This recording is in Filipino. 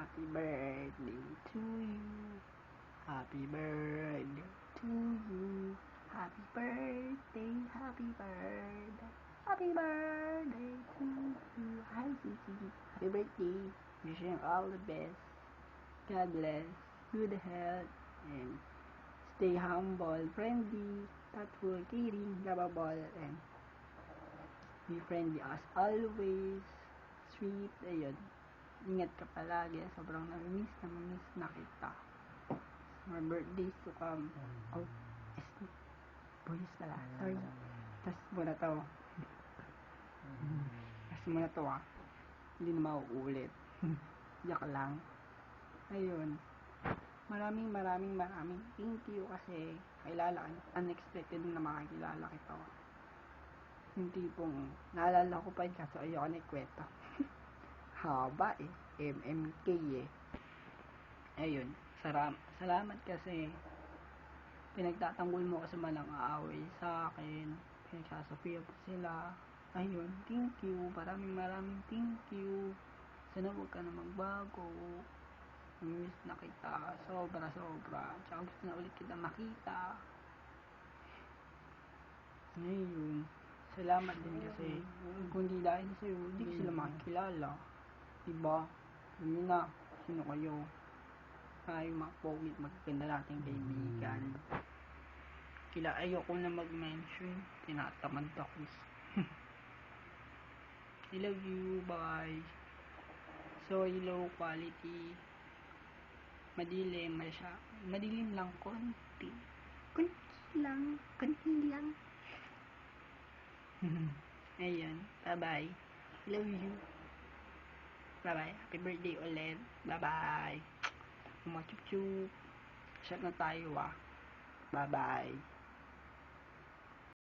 Happy birthday to you. Happy birthday to you. Happy birthday, happy birthday. Happy birthday to you. Hi, Cici. Happy birthday. Wishing you all the best. God bless. Good health. And stay humble, friendly, thoughtful, caring, lovable, and be friendly as always. Sweet. Ayun. Ingat ka palagi. Sobrang namimiss na kita. More birthdays to come. Oh, boys pala. Sorry. Test muna to. Test muna to Hindi na mauulit. Yak lang. Ayun. Maraming thank you kasi kilala ka. Unexpected na makakilala kita. Yung tipong naalala ko pa yun kaso ayoko na ikwento. Haba MMK Ayun. Salamat kasi pinagtatanggol mo kasi malang aaway sa akin. Pinagsasabihan pa sila. Ayun. Thank you. Maraming thank you. Sana huwag ka na magbago. Miss na kita. Sobra. Tsaka gusto na ulit kita makita. Ngayon, salamat din kasi kung di dahil sa'yo, hindi ko sila makikilala. Diba? Yun na. Sino kayo? Yung mga pogit magaganda nating kaibigan. Ayoko na mag-mention. Tinatamad ako. I love you. Bye. Sorry, low quality. Madilim lang konti lang. Ayan, bye bye. Love you. Bye bye. Happy birthday ulit. Bye bye. Mga chup chup. Shot na tayo Bye bye.